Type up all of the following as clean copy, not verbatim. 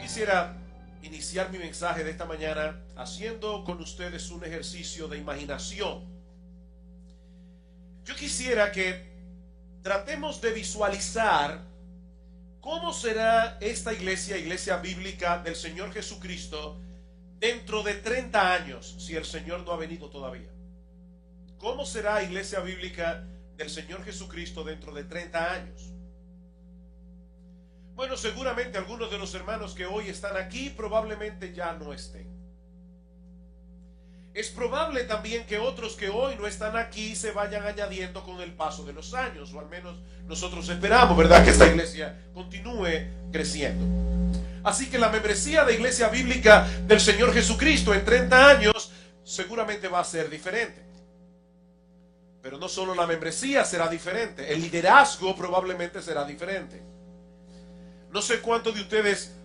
quisiera iniciar mi mensaje de esta mañana haciendo con ustedes un ejercicio de imaginación. Yo quisiera que tratemos de visualizar cómo será esta iglesia bíblica del Señor Jesucristo dentro de 30 años, si el Señor no ha venido todavía. ¿Cómo será iglesia bíblica del Señor Jesucristo dentro de 30 años? Bueno, seguramente algunos de los hermanos que hoy están aquí probablemente ya no estén. Es probable también que otros que hoy no están aquí se vayan añadiendo con el paso de los años, o al menos nosotros esperamos, ¿verdad?, que esta iglesia continúe creciendo. Así que la membresía de iglesia bíblica del Señor Jesucristo en 30 años seguramente va a ser diferente. Pero no solo la membresía será diferente, el liderazgo probablemente será diferente. No sé cuántos de ustedes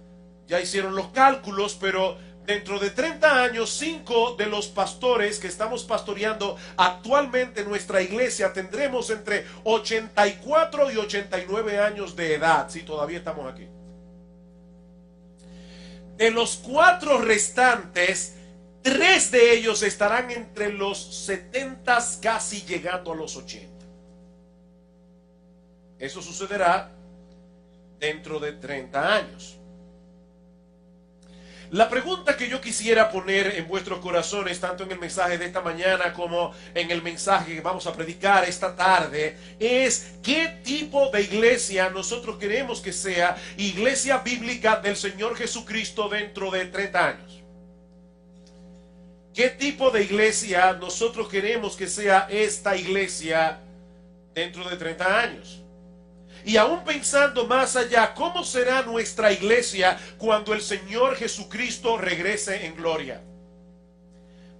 ya hicieron los cálculos, pero dentro de 30 años, 5 de los pastores que estamos pastoreando actualmente en nuestra iglesia tendremos entre 84 y 89 años de edad, si todavía estamos aquí. De los 4 restantes, 3 de ellos estarán entre los 70, casi llegando a los 80. Eso sucederá dentro de 30 años. La pregunta que yo quisiera poner en vuestros corazones, tanto en el mensaje de esta mañana como en el mensaje que vamos a predicar esta tarde, es ¿qué tipo de iglesia nosotros queremos que sea iglesia bíblica del Señor Jesucristo dentro de 30 años? ¿Qué tipo de iglesia nosotros queremos que sea esta iglesia dentro de 30 años? Y aún pensando más allá, ¿cómo será nuestra iglesia cuando el Señor Jesucristo regrese en gloria?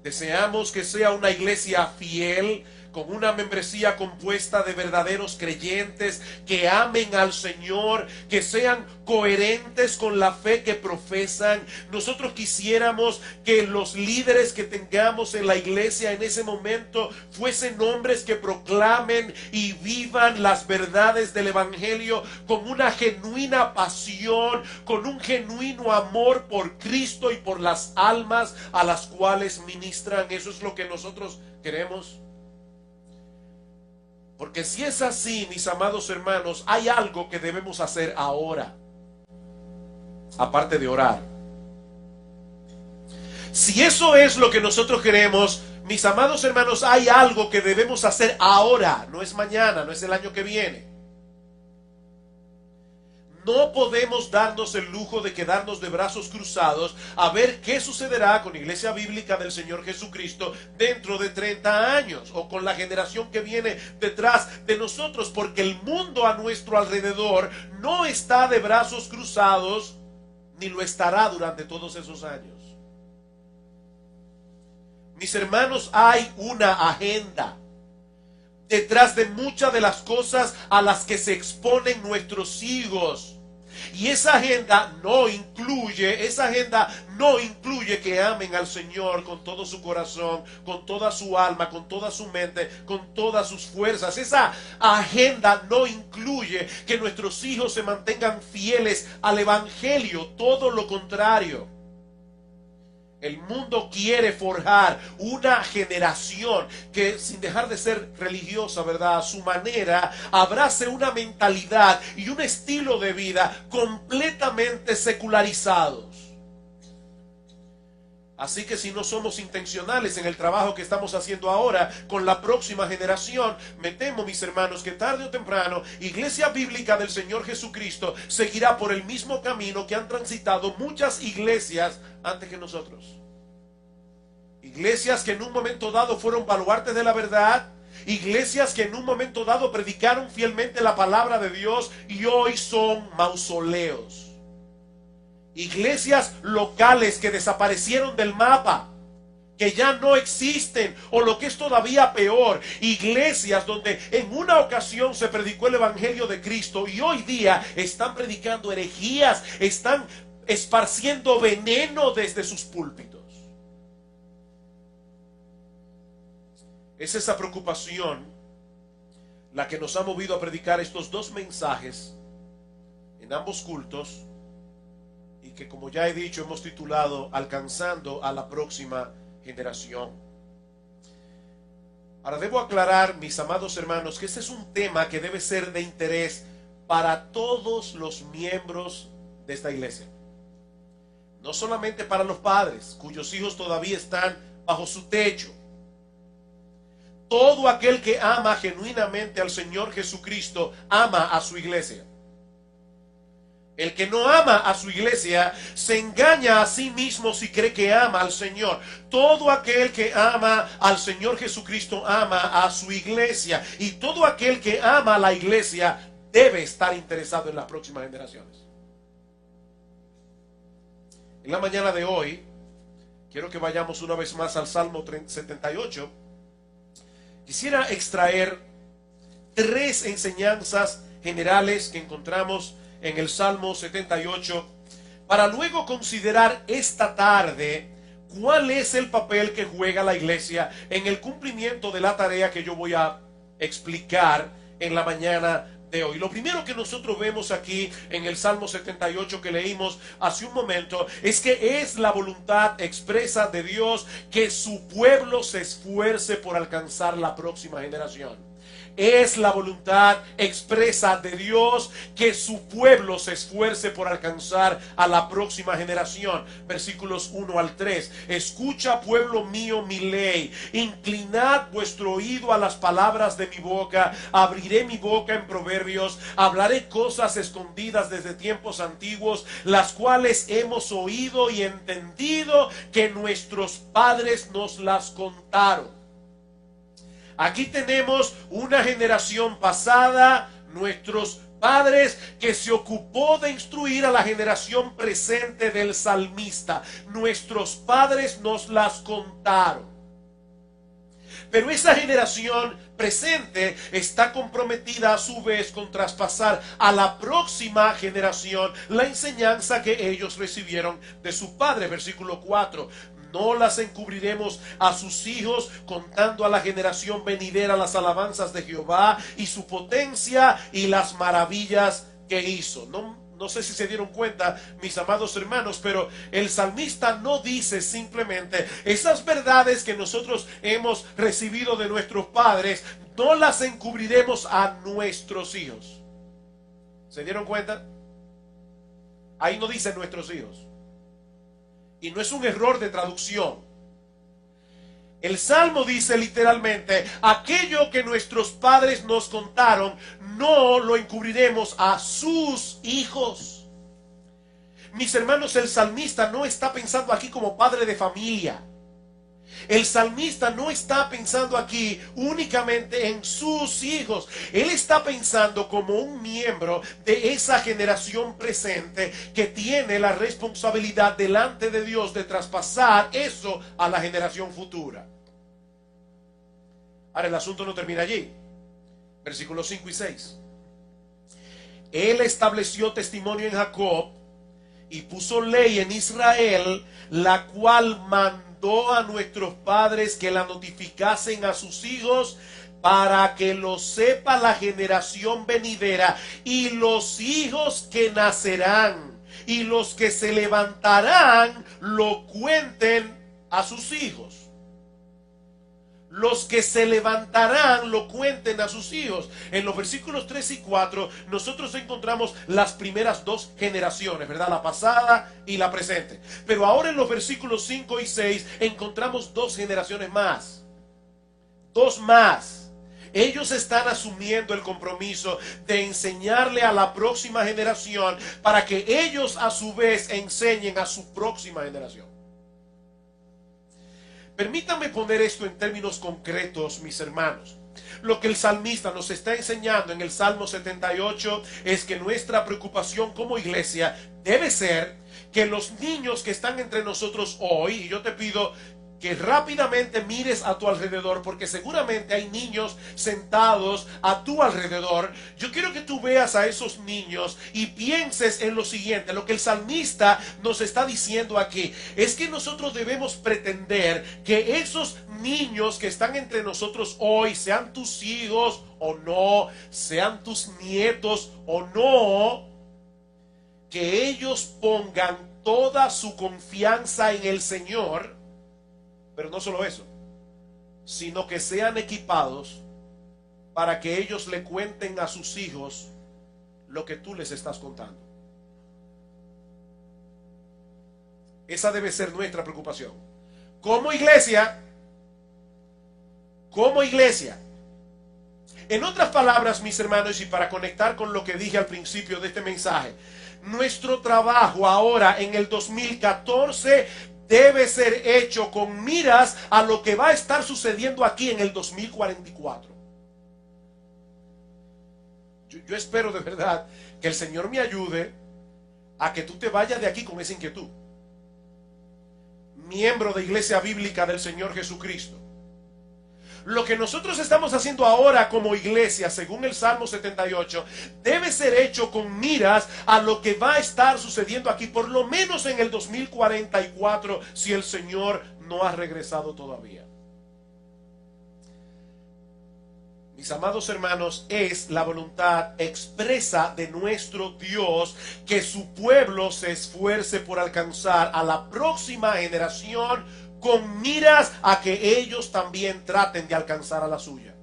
Deseamos que sea una iglesia fiel, con una membresía compuesta de verdaderos creyentes que amen al Señor, que sean coherentes con la fe que profesan. Nosotros quisiéramos que los líderes que tengamos en la iglesia en ese momento fuesen hombres que proclamen y vivan las verdades del Evangelio con una genuina pasión, con un genuino amor por Cristo y por las almas a las cuales ministran. Eso es lo que nosotros queremos. Porque si es así, mis amados hermanos, hay algo que debemos hacer ahora, aparte de orar. Si eso es lo que nosotros queremos, mis amados hermanos, hay algo que debemos hacer ahora, no es mañana, no es el año que viene. No podemos darnos el lujo de quedarnos de brazos cruzados a ver qué sucederá con Iglesia Bíblica del Señor Jesucristo dentro de 30 años o con la generación que viene detrás de nosotros, porque el mundo a nuestro alrededor no está de brazos cruzados ni lo estará durante todos esos años. Mis hermanos, hay una agenda detrás de muchas de las cosas a las que se exponen nuestros hijos. Y esa agenda no incluye que amen al Señor con todo su corazón, con toda su alma, con toda su mente, con todas sus fuerzas. Esa agenda no incluye que nuestros hijos se mantengan fieles al Evangelio, todo lo contrario. El mundo quiere forjar una generación que, sin dejar de ser religiosa, ¿verdad?, a su manera, abrace una mentalidad y un estilo de vida completamente secularizados. Así que si no somos intencionales en el trabajo que estamos haciendo ahora con la próxima generación, me temo, mis hermanos, que tarde o temprano Iglesia Bíblica del Señor Jesucristo seguirá por el mismo camino que han transitado muchas iglesias antes que nosotros. Iglesias que en un momento dado fueron baluartes de la verdad, iglesias que en un momento dado predicaron fielmente la palabra de Dios y hoy son mausoleos. Iglesias locales que desaparecieron del mapa, que ya no existen, o lo que es todavía peor, iglesias donde en una ocasión se predicó el Evangelio de Cristo y hoy día están predicando herejías, están esparciendo veneno desde sus púlpitos. Es esa preocupación la que nos ha movido a predicar estos dos mensajes en ambos cultos. Y que, como ya he dicho, hemos titulado Alcanzando a la próxima generación. Ahora debo aclarar, mis amados hermanos, que este es un tema que debe ser de interés para todos los miembros de esta iglesia. No solamente para los padres, cuyos hijos todavía están bajo su techo. Todo aquel que ama genuinamente al Señor Jesucristo ama a su iglesia. El que no ama a su iglesia se engaña a sí mismo si cree que ama al Señor. Todo aquel que ama al Señor Jesucristo ama a su iglesia. Y todo aquel que ama a la iglesia debe estar interesado en las próximas generaciones. En la mañana de hoy, quiero que vayamos una vez más al Salmo 78. Quisiera extraer 3 enseñanzas generales que encontramos en el Salmo 78, para luego considerar esta tarde cuál es el papel que juega la iglesia en el cumplimiento de la tarea que yo voy a explicar en la mañana de hoy. Lo primero que nosotros vemos aquí en el Salmo 78 que leímos hace un momento es que es la voluntad expresa de Dios que su pueblo se esfuerce por alcanzar la próxima generación. Es la voluntad expresa de Dios que su pueblo se esfuerce por alcanzar a la próxima generación. Versículos 1 al 3. Escucha, pueblo mío, mi ley. Inclinad vuestro oído a las palabras de mi boca. Abriré mi boca en proverbios. Hablaré cosas escondidas desde tiempos antiguos, las cuales hemos oído y entendido que nuestros padres nos las contaron. Aquí tenemos una generación pasada, nuestros padres, que se ocupó de instruir a la generación presente del salmista. Nuestros padres nos las contaron. Pero esa generación presente está comprometida a su vez con traspasar a la próxima generación la enseñanza que ellos recibieron de su padre. Versículo 4. No las encubriremos a sus hijos, contando a la generación venidera las alabanzas de Jehová y su potencia y las maravillas que hizo. No sé si se dieron cuenta, mis amados hermanos, pero el salmista no dice simplemente esas verdades que nosotros hemos recibido de nuestros padres, no las encubriremos a nuestros hijos. ¿Se dieron cuenta? Ahí no dice nuestros hijos. Y no es un error de traducción. El Salmo dice literalmente, aquello que nuestros padres nos contaron, no lo encubriremos a sus hijos. Mis hermanos, el salmista no está pensando aquí como padre de familia. El salmista no está pensando aquí únicamente en sus hijos. Él está pensando como un miembro de esa generación presente que tiene la responsabilidad delante de Dios de traspasar eso a la generación futura. Ahora el asunto no termina allí. Versículos 5 y 6. Él estableció testimonio en Jacob y puso ley en Israel, la cual mandó a nuestros padres que la notificasen a sus hijos, para que lo sepa la generación venidera y los hijos que nacerán, y los que se levantarán lo cuenten a sus hijos. Los que se levantarán lo cuenten a sus hijos. En los versículos 3 y 4 nosotros encontramos las primeras 2 generaciones, ¿verdad? La pasada y la presente. Pero ahora en los versículos 5 y 6 encontramos 2 generaciones más. 2 más. Ellos están asumiendo el compromiso de enseñarle a la próxima generación para que ellos a su vez enseñen a su próxima generación. Permítanme poner esto en términos concretos, mis hermanos. Lo que el salmista nos está enseñando en el Salmo 78 es que nuestra preocupación como iglesia debe ser que los niños que están entre nosotros hoy, y yo te pido que rápidamente mires a tu alrededor, porque seguramente hay niños sentados a tu alrededor. Yo quiero que tú veas a esos niños y pienses en lo siguiente. Lo que el salmista nos está diciendo aquí es que nosotros debemos pretender que esos niños que están entre nosotros hoy, sean tus hijos o no, sean tus nietos o no, que ellos pongan toda su confianza en el Señor, pero no solo eso, sino que sean equipados para que ellos le cuenten a sus hijos lo que tú les estás contando. Esa debe ser nuestra preocupación. Como iglesia, en otras palabras, mis hermanos, y para conectar con lo que dije al principio de este mensaje, nuestro trabajo ahora en el 2014 debe ser hecho con miras a lo que va a estar sucediendo aquí en el 2044. Yo espero de verdad que el Señor me ayude a que tú te vayas de aquí con esa inquietud. Miembro de Iglesia Bíblica del Señor Jesucristo. Lo que nosotros estamos haciendo ahora como iglesia, según el Salmo 78, debe ser hecho con miras a lo que va a estar sucediendo aquí, por lo menos en el 2044, si el Señor no ha regresado todavía. Mis amados hermanos, es la voluntad expresa de nuestro Dios que su pueblo se esfuerce por alcanzar a la próxima generación con miras a que ellos también traten de alcanzar a la suya.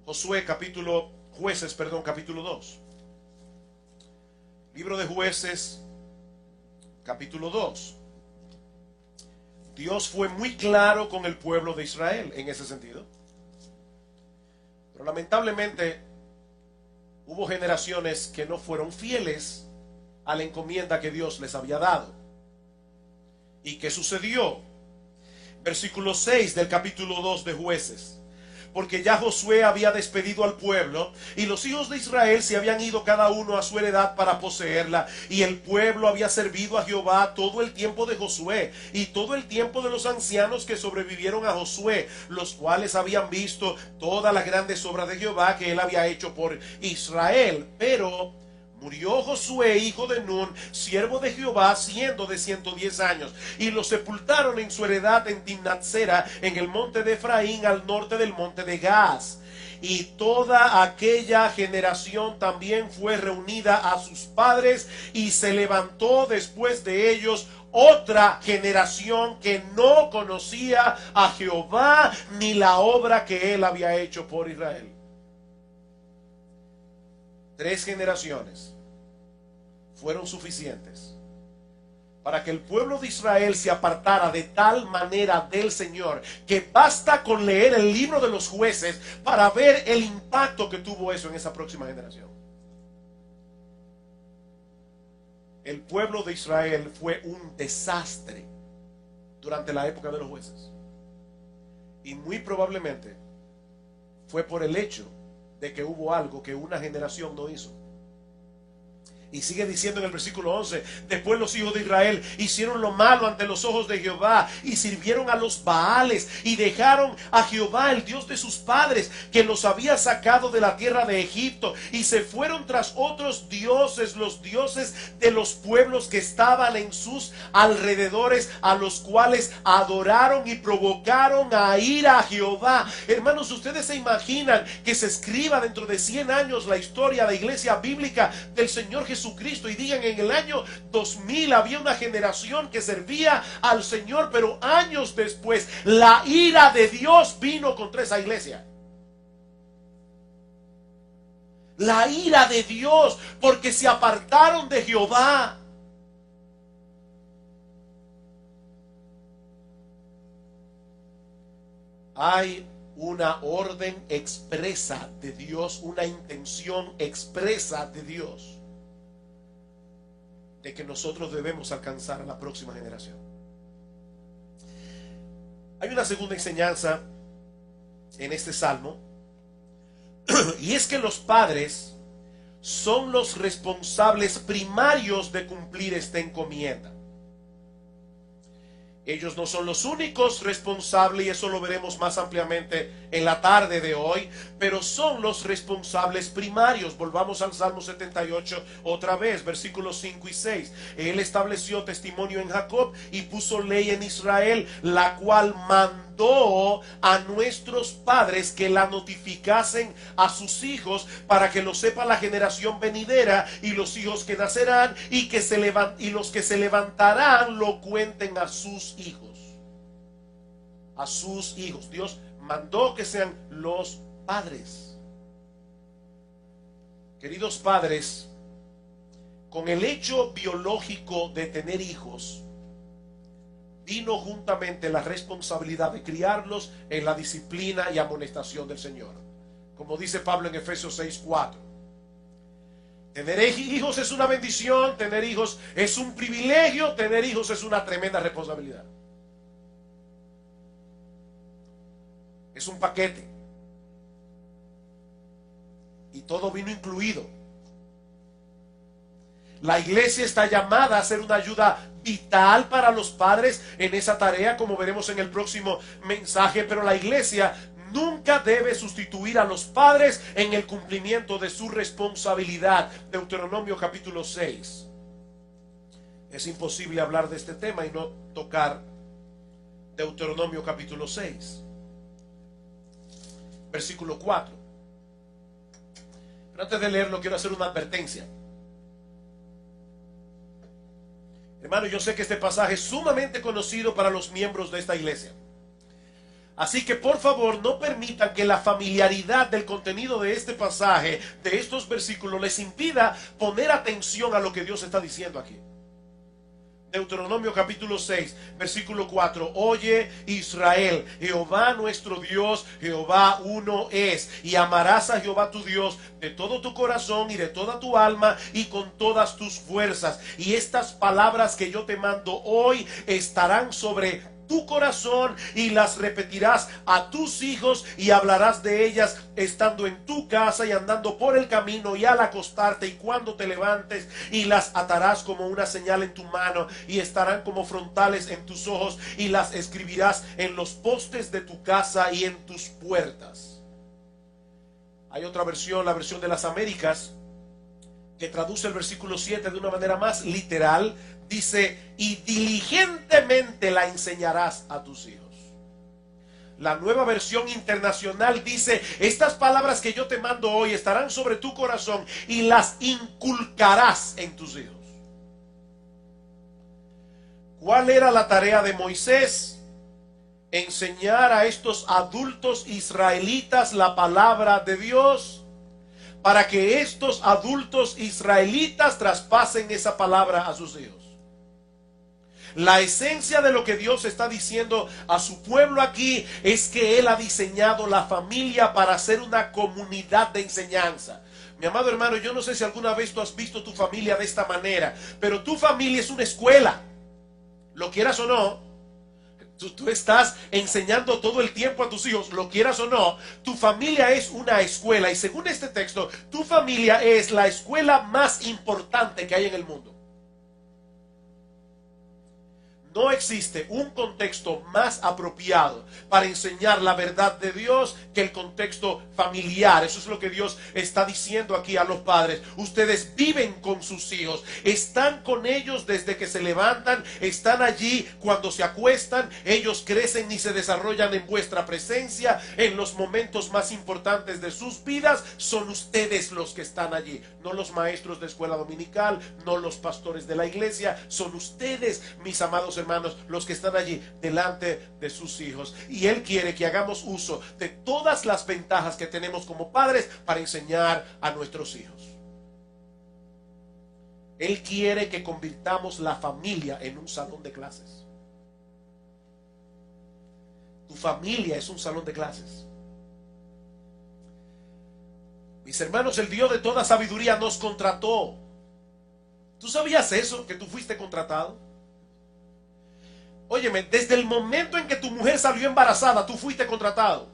Jueces, capítulo 2. Libro de Jueces, capítulo 2. Dios fue muy claro con el pueblo de Israel en ese sentido. Pero lamentablemente hubo generaciones que no fueron fieles a la encomienda que Dios les había dado. ¿Y qué sucedió? Versículo 6 del capítulo 2 de Jueces. Porque ya Josué había despedido al pueblo, y los hijos de Israel se habían ido cada uno a su heredad para poseerla, y el pueblo había servido a Jehová todo el tiempo de Josué, y todo el tiempo de los ancianos que sobrevivieron a Josué, los cuales habían visto todas las grandes obras de Jehová que él había hecho por Israel. Pero murió Josué, hijo de Nun, siervo de Jehová, siendo de 110 años, y lo sepultaron en su heredad en Timnatsera, en el monte de Efraín, al norte del monte de Gaz. Y toda aquella generación también fue reunida a sus padres, y se levantó después de ellos otra generación que no conocía a Jehová ni la obra que él había hecho por Israel. 3 generaciones fueron suficientes para que el pueblo de Israel se apartara de tal manera del Señor, que basta con leer el libro de los Jueces para ver el impacto que tuvo eso en esa próxima generación. El pueblo de Israel fue un desastre durante la época de los Jueces, y muy probablemente fue por el hecho de que hubo algo que una generación no hizo. Y sigue diciendo en el versículo 11: después los hijos de Israel hicieron lo malo ante los ojos de Jehová, y sirvieron a los Baales, y dejaron a Jehová, el Dios de sus padres, que los había sacado de la tierra de Egipto, y se fueron tras otros dioses, los dioses de los pueblos que estaban en sus alrededores, a los cuales adoraron y provocaron a ira a Jehová. Hermanos, ustedes se imaginan que se escriba dentro de 100 años la historia de Iglesia Bíblica del Señor Jesucristo, y digan: en el año 2000 había una generación que servía al Señor, pero años después la ira de Dios vino contra esa iglesia. La ira de Dios, porque se apartaron de Jehová. Hay una orden expresa de Dios, una intención expresa de Dios de que nosotros debemos alcanzar a la próxima generación. Hay una segunda enseñanza en este salmo, y es que los padres son los responsables primarios de cumplir esta encomienda. Ellos no son los únicos responsables, y eso lo veremos más ampliamente en la tarde de hoy, pero son los responsables primarios. Volvamos al Salmo 78 otra vez, versículos 5 y 6. Él estableció testimonio en Jacob y puso ley en Israel, la cual mandó a nuestros padres que la notificasen a sus hijos, para que lo sepa la generación venidera y los hijos que nacerán, y los que se levantarán lo cuenten a sus hijos. A sus hijos. Dios mandó que sean los padres. Queridos padres, con el hecho biológico de tener hijos, vino juntamente la responsabilidad de criarlos en la disciplina y amonestación del Señor. Como dice Pablo en Efesios 6:4. Tener hijos es una bendición, tener hijos es un privilegio, tener hijos es una tremenda responsabilidad. Es un paquete. Y todo vino incluido. La iglesia está llamada a ser una ayuda vital para los padres en esa tarea, como veremos en el próximo mensaje, pero la iglesia nunca debe sustituir a los padres en el cumplimiento de su responsabilidad. Deuteronomio capítulo 6. Es imposible hablar de este tema y no tocar Deuteronomio capítulo 6, versículo 4. Pero antes de leerlo quiero hacer una advertencia. Hermano, yo sé que este pasaje es sumamente conocido para los miembros de esta iglesia. Así que por favor no permitan que la familiaridad del contenido de este pasaje, de estos versículos, les impida poner atención a lo que Dios está diciendo aquí. Deuteronomio capítulo 6, versículo 4. Oye Israel, Jehová nuestro Dios, Jehová uno es, y amarás a Jehová tu Dios de todo tu corazón y de toda tu alma y con todas tus fuerzas. Y estas palabras que yo te mando hoy estarán sobre tu corazón, y las repetirás a tus hijos, y hablarás de ellas estando en tu casa y andando por el camino y al acostarte y cuando te levantes, y las atarás como una señal en tu mano y estarán como frontales en tus ojos, y las escribirás en los postes de tu casa y en tus puertas. Hay otra versión, la versión de las Américas, que traduce el versículo 7 de una manera más literal. Dice, y diligentemente la enseñarás a tus hijos. La Nueva Versión Internacional dice, estas palabras que yo te mando hoy estarán sobre tu corazón y las inculcarás en tus hijos. ¿Cuál era la tarea de Moisés? Enseñar a estos adultos israelitas la palabra de Dios, para que estos adultos israelitas traspasen esa palabra a sus hijos. La esencia de lo que Dios está diciendo a su pueblo aquí es que Él ha diseñado la familia para ser una comunidad de enseñanza. Mi amado hermano, yo no sé si alguna vez tú has visto tu familia de esta manera, pero tu familia es una escuela. Lo quieras o no, tú estás enseñando todo el tiempo a tus hijos, lo quieras o no, tu familia es una escuela. Y según este texto, tu familia es la escuela más importante que hay en el mundo. No existe un contexto más apropiado para enseñar la verdad de Dios que el contexto familiar. Eso es lo que Dios está diciendo aquí a los padres. Ustedes viven con sus hijos, están con ellos desde que se levantan, están allí cuando se acuestan, ellos crecen y se desarrollan en vuestra presencia. En los momentos más importantes de sus vidas son ustedes los que están allí, no los maestros de escuela dominical, no los pastores de la iglesia, son ustedes, mis amados hermanos, los que están allí delante de sus hijos. Y Él quiere que hagamos uso de todas las ventajas que tenemos como padres para enseñar a nuestros hijos. Él quiere que convirtamos la familia en un salón de clases. Tu familia es un salón de clases. Mis hermanos, el Dios de toda sabiduría nos contrató. ¿Tú sabías eso? Que tú fuiste contratado. Óyeme, desde el momento en que tu mujer salió embarazada, tú fuiste contratado.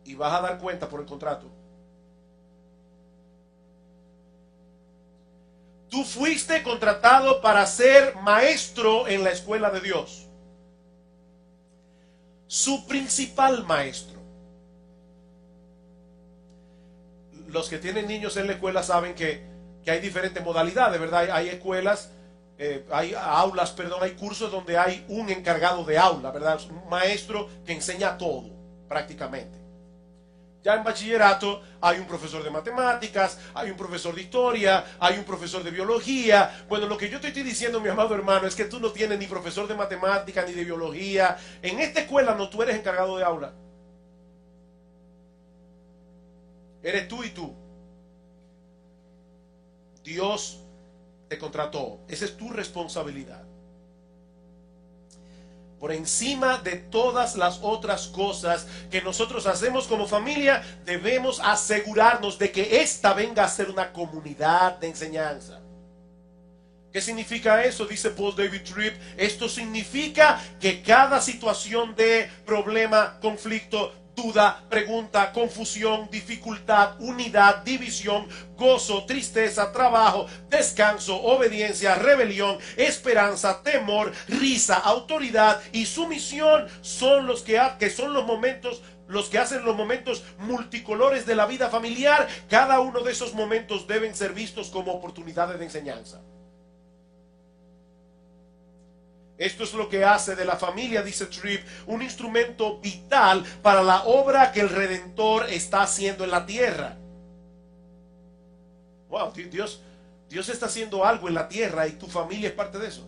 Y vas a dar cuenta por el contrato. Tú fuiste contratado para ser maestro en la escuela de Dios. Su principal maestro. Los que tienen niños en la escuela saben que hay diferentes modalidades, ¿verdad? Hay escuelas, hay aulas, perdón, hay cursos donde hay un encargado de aula, ¿verdad? Un maestro que enseña todo, prácticamente. Ya en bachillerato hay un profesor de matemáticas, hay un profesor de historia, hay un profesor de biología. Bueno, lo que yo te estoy diciendo, mi amado hermano, es que tú no tienes ni profesor de matemáticas ni de biología. En esta escuela no, tú eres encargado de aula. Eres tú y tú. Dios te contrató. Esa es tu responsabilidad. Por encima de todas las otras cosas que nosotros hacemos como familia, debemos asegurarnos de que esta venga a ser una comunidad de enseñanza. ¿Qué significa eso? Dice Paul David Tripp. Esto significa que cada situación de problema, conflicto, duda, pregunta, confusión, dificultad, unidad, división, gozo, tristeza, trabajo, descanso, obediencia, rebelión, esperanza, temor, risa, autoridad y sumisión son los que son los momentos, los que hacen los momentos multicolores de la vida familiar. Cada uno de esos momentos deben ser vistos como oportunidades de enseñanza. Esto es lo que hace de la familia, dice Tripp, un instrumento vital para la obra que el Redentor está haciendo en la tierra. Wow, Dios está haciendo algo en la tierra y tu familia es parte de eso.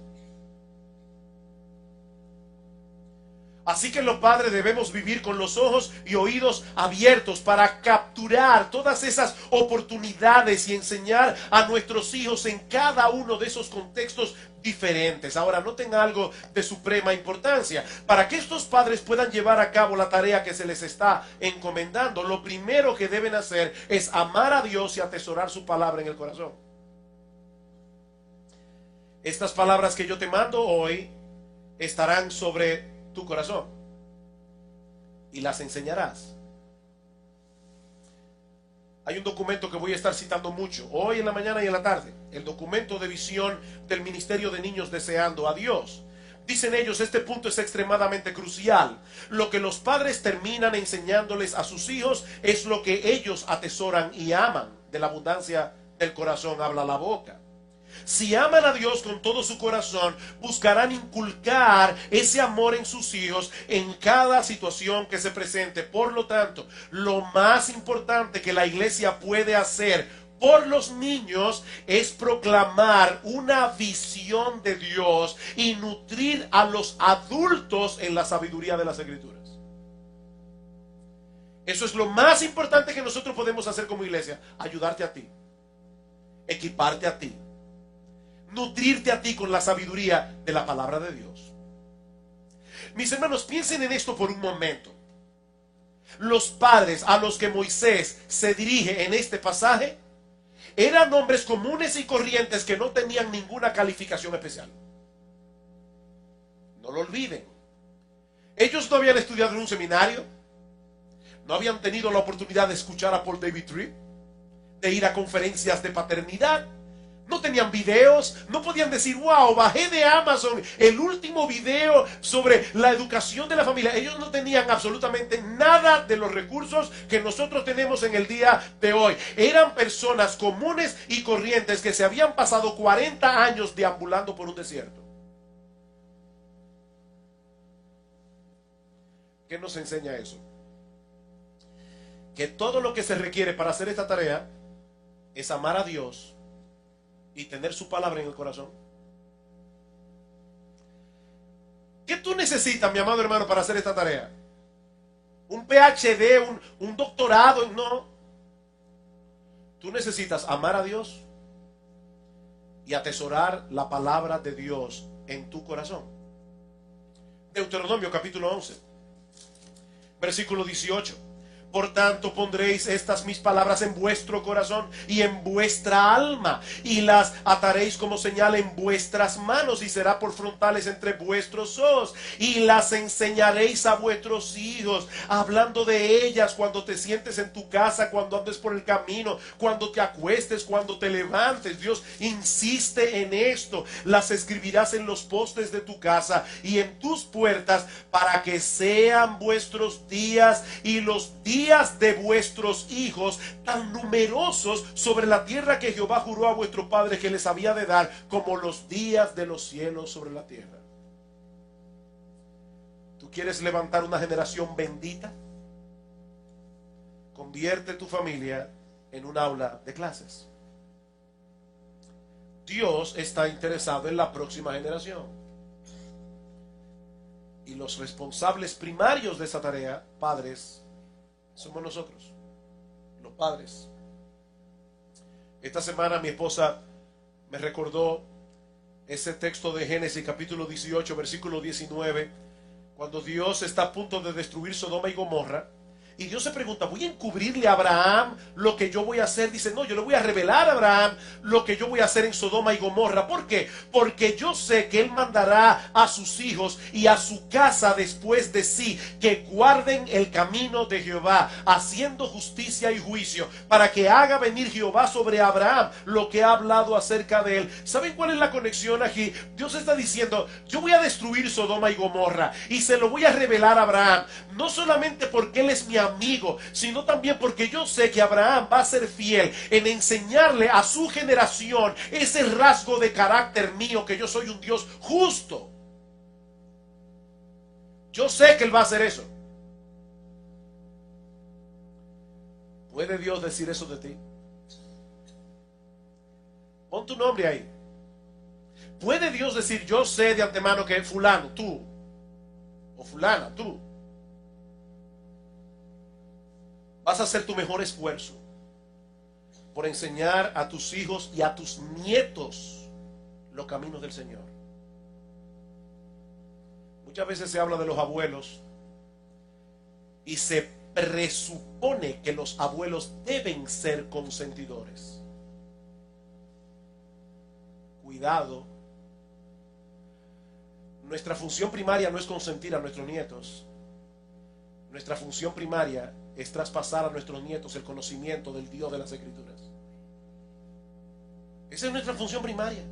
Así que los padres debemos vivir con los ojos y oídos abiertos para capturar todas esas oportunidades y enseñar a nuestros hijos en cada uno de esos contextos diferentes. Ahora, noten algo de suprema importancia. Para que estos padres puedan llevar a cabo la tarea que se les está encomendando, lo primero que deben hacer es amar a Dios y atesorar su palabra en el corazón. Estas palabras que yo te mando hoy estarán sobre tu corazón y las enseñarás. Hay un documento que voy a estar citando mucho hoy en la mañana y en la tarde, el documento de visión del Ministerio de Niños Deseando a Dios. Dicen ellos, este punto es extremadamente crucial. Lo que los padres terminan enseñándoles a sus hijos es lo que ellos atesoran y aman. De la abundancia del corazón habla la boca. Si aman a Dios con todo su corazón, buscarán inculcar ese amor en sus hijos en cada situación que se presente. Por lo tanto, lo más importante que la iglesia puede hacer por los niños es proclamar una visión de Dios y nutrir a los adultos en la sabiduría de las Escrituras. Eso es lo más importante que nosotros podemos hacer como iglesia: ayudarte a ti, equiparte a ti, nutrirte a ti con la sabiduría de la palabra de Dios. Mis hermanos, piensen en esto por un momento. Los padres a los que Moisés se dirige en este pasaje eran hombres comunes y corrientes que no tenían ninguna calificación especial. No lo olviden. Ellos no habían estudiado en un seminario, no habían tenido la oportunidad de escuchar a Paul David Tripp, de ir a conferencias de paternidad. No tenían videos, no podían decir, wow, bajé de Amazon el último video sobre la educación de la familia. Ellos no tenían absolutamente nada de los recursos que nosotros tenemos en el día de hoy. Eran personas comunes y corrientes que se habían pasado 40 años deambulando por un desierto. ¿Qué nos enseña eso? Que todo lo que se requiere para hacer esta tarea es amar a Dios y tener su palabra en el corazón. ¿Qué tú necesitas, mi amado hermano, para hacer esta tarea? ¿Un PhD, un doctorado? No. Tú necesitas amar a Dios y atesorar la palabra de Dios en tu corazón. Deuteronomio capítulo 11, versículo 18. Por tanto pondréis estas mis palabras en vuestro corazón y en vuestra alma, y las ataréis como señal en vuestras manos, y será por frontales entre vuestros ojos, y las enseñaréis a vuestros hijos, hablando de ellas cuando te sientes en tu casa, cuando andes por el camino, cuando te acuestes, cuando te levantes. Dios insiste en esto. Las escribirás en los postes de tu casa y en tus puertas, para que sean vuestros días y los días de vuestros hijos tan numerosos sobre la tierra que Jehová juró a vuestros padres que les había de dar, como los días de los cielos sobre la tierra. ¿Tú quieres levantar una generación bendita? Convierte tu familia en un aula de clases. Dios está interesado en la próxima generación. Y los responsables primarios de esa tarea, padres, somos nosotros, los padres. Esta semana mi esposa me recordó ese texto de Génesis capítulo 18, versículo 19, cuando Dios está a punto de destruir Sodoma y Gomorra. Y Dios se pregunta, ¿voy a encubrirle a Abraham lo que yo voy a hacer? Dice, no, yo le voy a revelar a Abraham lo que yo voy a hacer en Sodoma y Gomorra. ¿Por qué? Porque yo sé que él mandará a sus hijos y a su casa después de sí, que guarden el camino de Jehová, haciendo justicia y juicio, para que haga venir Jehová sobre Abraham lo que ha hablado acerca de él. ¿Saben cuál es la conexión aquí? Dios está diciendo, yo voy a destruir Sodoma y Gomorra y se lo voy a revelar a Abraham, no solamente porque él es mi amigo, sino también porque yo sé que Abraham va a ser fiel en enseñarle a su generación ese rasgo de carácter mío, que yo soy un Dios justo. Yo sé que él va a hacer eso. ¿Puede Dios decir eso de ti? Pon tu nombre ahí. ¿Puede Dios decir, yo sé de antemano que fulano, tú, o fulana, tú, vas a hacer tu mejor esfuerzo por enseñar a tus hijos y a tus nietos los caminos del Señor? Muchas veces se habla de los abuelos y se presupone que los abuelos deben ser consentidores. Cuidado. Nuestra función primaria no es consentir a nuestros nietos. Nuestra función primaria es traspasar a nuestros nietos el conocimiento del Dios de las Escrituras. Esa es nuestra función primaria.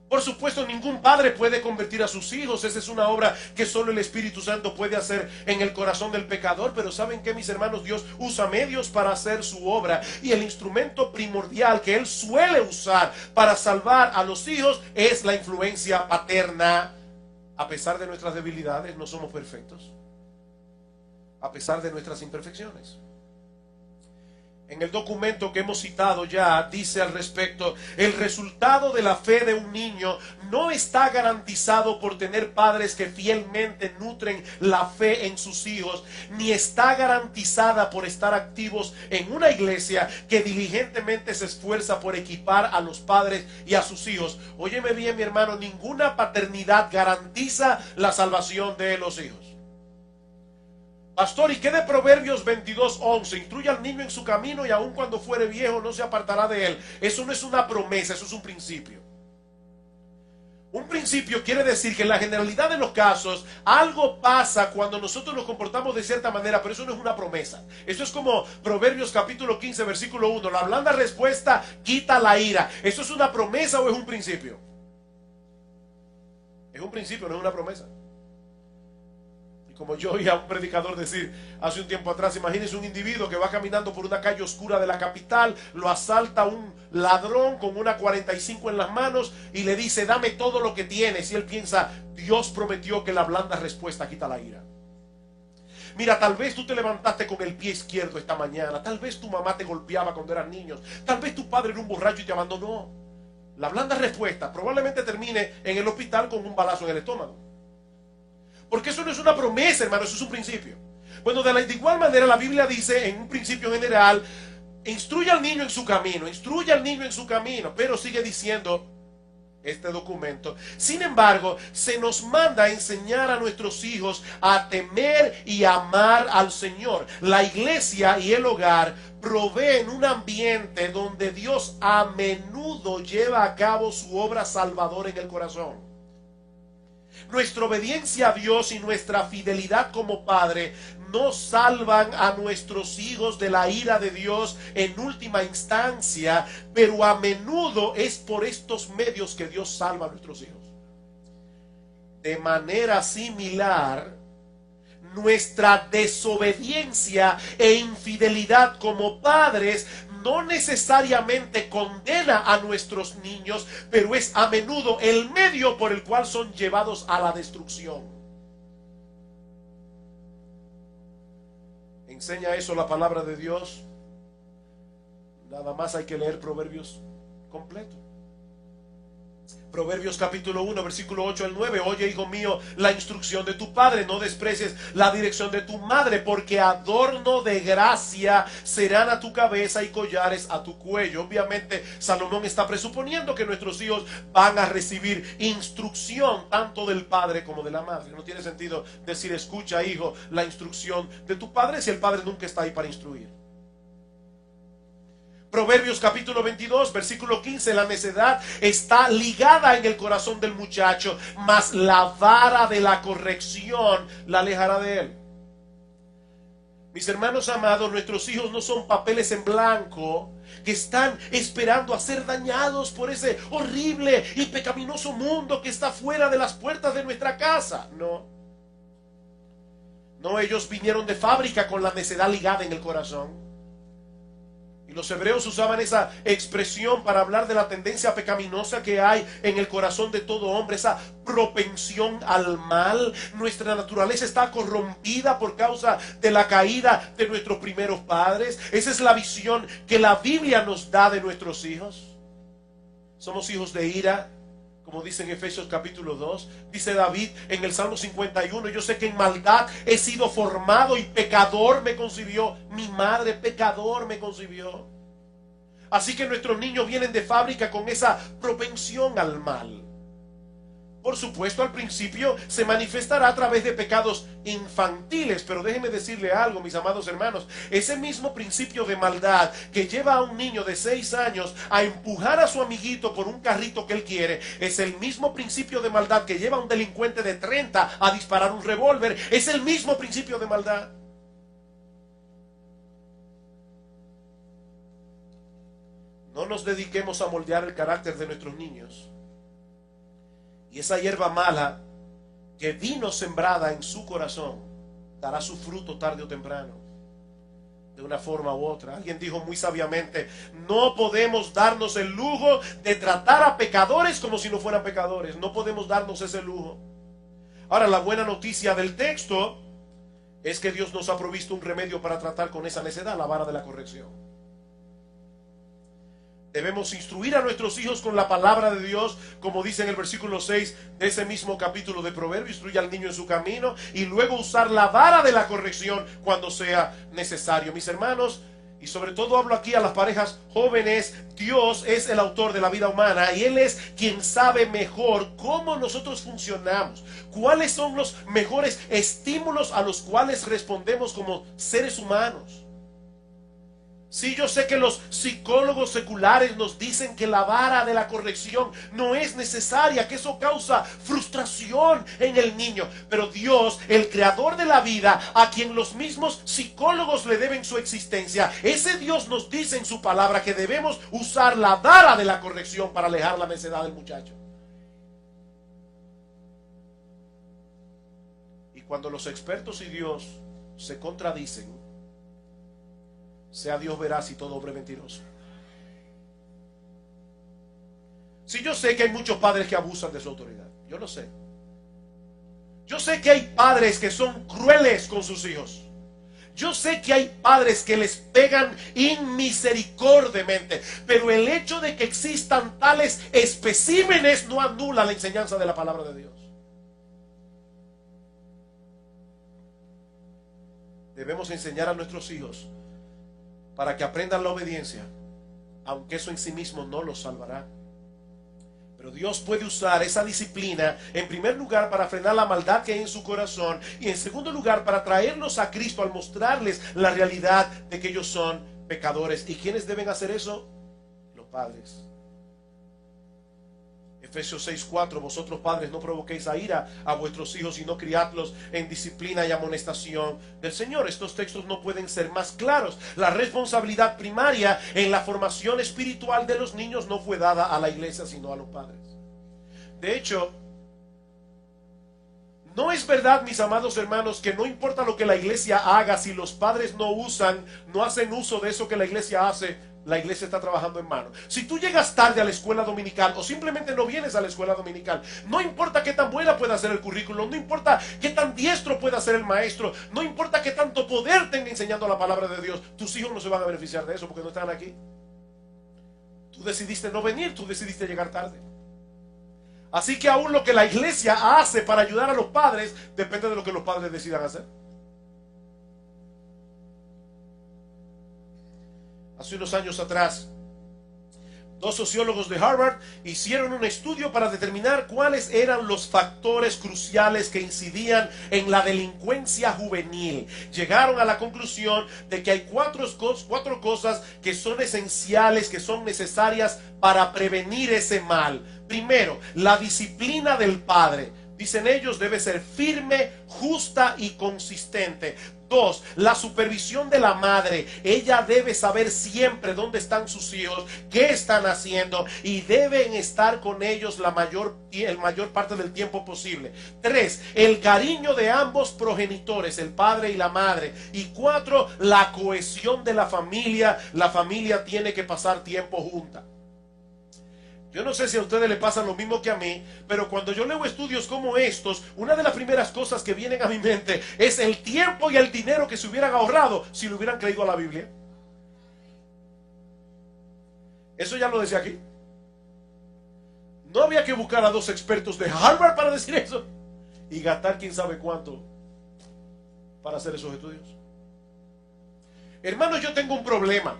Por supuesto, ningún padre puede convertir a sus hijos. Esa es una obra que solo el Espíritu Santo puede hacer en el corazón del pecador. Pero ¿saben qué, mis hermanos? Dios usa medios para hacer su obra. Y el instrumento primordial que Él suele usar para salvar a los hijos es la influencia paterna. A pesar de nuestras debilidades, no somos perfectos. A pesar de nuestras imperfecciones. En el documento que hemos citado ya dice al respecto: el resultado de la fe de un niño no está garantizado por tener padres que fielmente nutren la fe en sus hijos, ni está garantizada por estar activos en una iglesia que diligentemente se esfuerza por equipar a los padres y a sus hijos. Óyeme bien, mi hermano, ninguna paternidad garantiza la salvación de los hijos. Pastor, ¿y qué de Proverbios 22:11? Instruye al niño en su camino y aun cuando fuere viejo no se apartará de él. Eso no es una promesa, eso es un principio. Un principio quiere decir que en la generalidad de los casos algo pasa cuando nosotros nos comportamos de cierta manera, pero eso no es una promesa. Eso es como Proverbios capítulo 15 versículo 1. La blanda respuesta quita la ira. ¿Eso es una promesa o es un principio? Es un principio, no es una promesa. Como yo oí a un predicador decir hace un tiempo atrás, imagínense un individuo que va caminando por una calle oscura de la capital, lo asalta un ladrón con una 45 en las manos y le dice: dame todo lo que tienes. Y él piensa: Dios prometió que la blanda respuesta quita la ira. Mira, tal vez tú te levantaste con el pie izquierdo esta mañana, tal vez tu mamá te golpeaba cuando eras niño, tal vez tu padre era un borracho y te abandonó. La blanda respuesta probablemente termine en el hospital con un balazo en el estómago. Porque eso no es una promesa, hermano, eso es un principio. Bueno, de igual manera la Biblia dice en un principio general: instruye al niño en su camino, instruye al niño en su camino. Pero sigue diciendo este documento. Sin embargo, se nos manda a enseñar a nuestros hijos a temer y amar al Señor. La iglesia y el hogar proveen un ambiente donde Dios a menudo lleva a cabo su obra salvadora en el corazón. Nuestra obediencia a Dios y nuestra fidelidad como padre no salvan a nuestros hijos de la ira de Dios en última instancia, pero a menudo es por estos medios que Dios salva a nuestros hijos. De manera similar, nuestra desobediencia e infidelidad como padres no necesariamente condena a nuestros niños, pero es a menudo el medio por el cual son llevados a la destrucción. ¿Enseña eso la palabra de Dios? Nada más hay que leer Proverbios completo. Proverbios capítulo 1, versículo 8 al 9. Oye, hijo mío, la instrucción de tu padre, no desprecies la dirección de tu madre, porque adorno de gracia serán a tu cabeza y collares a tu cuello. Obviamente, Salomón está presuponiendo que nuestros hijos van a recibir instrucción tanto del padre como de la madre. No tiene sentido decir, escucha, hijo, la instrucción de tu padre, si el padre nunca está ahí para instruir. Proverbios capítulo 22, versículo 15. La necedad está ligada en el corazón del muchacho, mas la vara de la corrección la alejará de él. Mis hermanos amados, nuestros hijos no son papeles en blanco que están esperando a ser dañados por ese horrible y pecaminoso mundo que está fuera de las puertas de nuestra casa. No, ellos vinieron de fábrica con la necedad ligada en el corazón. Y los hebreos usaban esa expresión para hablar de la tendencia pecaminosa que hay en el corazón de todo hombre, esa propensión al mal. Nuestra naturaleza está corrompida por causa de la caída de nuestros primeros padres. Esa es la visión que la Biblia nos da de nuestros hijos. Somos hijos de ira, como dice en Efesios capítulo 2. Dice David en el Salmo 51, yo sé que en maldad he sido formado y pecador me concibió mi madre, pecador me concibió. Así que nuestros niños vienen de fábrica con esa propensión al mal. Por supuesto, al principio se manifestará a través de pecados infantiles, pero déjenme decirle algo, mis amados hermanos, ese mismo principio de maldad que lleva a un niño de 6 años a empujar a su amiguito por un carrito que él quiere, es el mismo principio de maldad que lleva a un delincuente de 30 a disparar un revólver. Es el mismo principio de maldad. No nos dediquemos a moldear el carácter de nuestros niños. Y esa hierba mala que vino sembrada en su corazón dará su fruto tarde o temprano, de una forma u otra. Alguien dijo muy sabiamente, no podemos darnos el lujo de tratar a pecadores como si no fueran pecadores. No podemos darnos ese lujo. Ahora, la buena noticia del texto es que Dios nos ha provisto un remedio para tratar con esa necedad, la vara de la corrección. Debemos instruir a nuestros hijos con la palabra de Dios, como dice en el versículo 6 de ese mismo capítulo de Proverbios. Instruye al niño en su camino y luego usar la vara de la corrección cuando sea necesario. Mis hermanos, y sobre todo hablo aquí a las parejas jóvenes, Dios es el autor de la vida humana y Él es quien sabe mejor cómo nosotros funcionamos, cuáles son los mejores estímulos a los cuales respondemos como seres humanos. Sí, yo sé que los psicólogos seculares nos dicen que la vara de la corrección no es necesaria, que eso causa frustración en el niño. Pero Dios, el creador de la vida, a quien los mismos psicólogos le deben su existencia, ese Dios nos dice en su palabra que debemos usar la vara de la corrección para alejar la necedad del muchacho. Y cuando los expertos y Dios se contradicen, sea Dios veraz y todo hombre mentiroso. Si yo sé que hay muchos padres que abusan de su autoridad, yo lo sé. Yo sé que hay padres que son crueles con sus hijos. Yo sé que hay padres que les pegan inmisericordiamente, pero el hecho de que existan tales especímenes no anula la enseñanza de la palabra de Dios. Debemos enseñar a nuestros hijos para que aprendan la obediencia, aunque eso en sí mismo no los salvará. Pero Dios puede usar esa disciplina en primer lugar para frenar la maldad que hay en su corazón y en segundo lugar para traerlos a Cristo al mostrarles la realidad de que ellos son pecadores. ¿Y quiénes deben hacer eso? Los padres. Efesios 6:4, vosotros padres no provoquéis a ira a vuestros hijos, sino criadlos en disciplina y amonestación del Señor. Estos textos no pueden ser más claros. La responsabilidad primaria en la formación espiritual de los niños no fue dada a la iglesia, sino a los padres. De hecho, no es verdad, mis amados hermanos, que no importa lo que la iglesia haga, si los padres no hacen uso de eso que la iglesia hace, la iglesia está trabajando en mano. Si tú llegas tarde a la escuela dominical o simplemente no vienes a la escuela dominical, no importa qué tan buena pueda ser el currículum, no importa qué tan diestro pueda ser el maestro, no importa qué tanto poder tenga enseñando la palabra de Dios, tus hijos no se van a beneficiar de eso porque no están aquí. Tú decidiste no venir, tú decidiste llegar tarde. Así que aún lo que la iglesia hace para ayudar a los padres depende de lo que los padres decidan hacer. Hace unos años atrás, 2 sociólogos de Harvard hicieron un estudio para determinar cuáles eran los factores cruciales que incidían en la delincuencia juvenil. Llegaron a la conclusión de que hay cuatro cosas que son esenciales, que son necesarias para prevenir ese mal. Primero, la disciplina del padre. Dicen ellos, debe ser firme, justa y consistente. 2, la supervisión de la madre. Ella debe saber siempre dónde están sus hijos, qué están haciendo y deben estar con ellos la mayor parte del tiempo posible. 3, el cariño de ambos progenitores, el padre y la madre. Y 4, la cohesión de la familia. La familia tiene que pasar tiempo junta. Yo no sé si a ustedes les pasa lo mismo que a mí, pero cuando yo leo estudios como estos, una de las primeras cosas que vienen a mi mente es el tiempo y el dinero que se hubieran ahorrado si lo hubieran creído a la Biblia. Eso ya lo decía aquí. No había que buscar a 2 expertos de Harvard para decir eso y gastar quién sabe cuánto para hacer esos estudios. Hermanos, yo tengo un problema.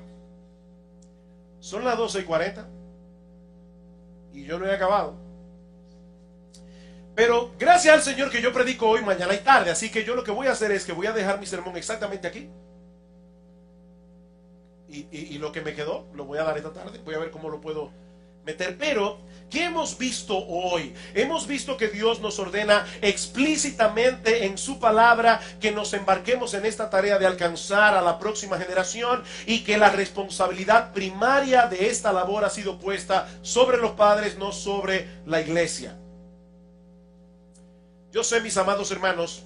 Son las 12:40. Y yo no he acabado. Pero gracias al Señor que yo predico hoy, mañana y tarde. Así que yo lo que voy a hacer es que voy a dejar mi sermón exactamente aquí. Y lo que me quedó lo voy a dar esta tarde. Voy a ver cómo lo puedo meter. Pero, ¿qué hemos visto hoy? Hemos visto que Dios nos ordena explícitamente en su palabra que nos embarquemos en esta tarea de alcanzar a la próxima generación y que la responsabilidad primaria de esta labor ha sido puesta sobre los padres, no sobre la iglesia. Yo sé, mis amados hermanos,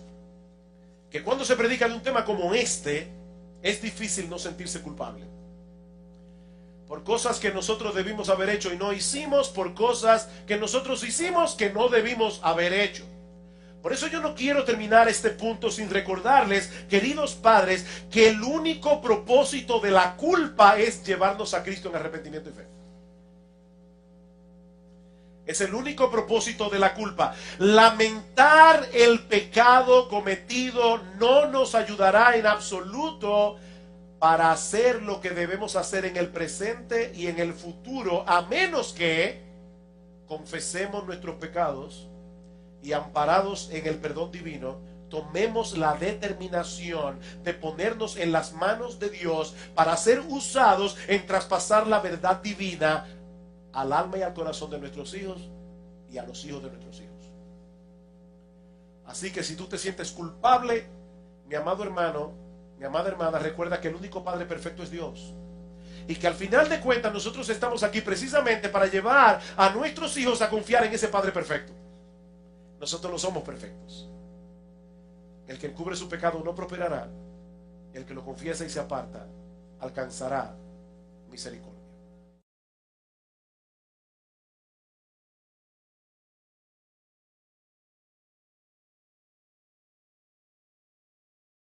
que cuando se predica de un tema como este, es difícil no sentirse culpable. Por cosas que nosotros debimos haber hecho y no hicimos, por cosas que nosotros hicimos que no debimos haber hecho. Por eso yo no quiero terminar este punto sin recordarles, queridos padres, que el único propósito de la culpa es llevarnos a Cristo en arrepentimiento y fe. Es el único propósito de la culpa. Lamentar el pecado cometido no nos ayudará en absoluto para hacer lo que debemos hacer en el presente y en el futuro, a menos que confesemos nuestros pecados y, amparados en el perdón divino, tomemos la determinación de ponernos en las manos de Dios para ser usados en traspasar la verdad divina al alma y al corazón de nuestros hijos y a los hijos de nuestros hijos. Así que si tú te sientes culpable, mi amado hermano, mi amada hermana, recuerda que el único Padre perfecto es Dios. Y que al final de cuentas nosotros estamos aquí precisamente para llevar a nuestros hijos a confiar en ese Padre perfecto. Nosotros no somos perfectos. El que encubre su pecado no prosperará. El que lo confiesa y se aparta alcanzará misericordia.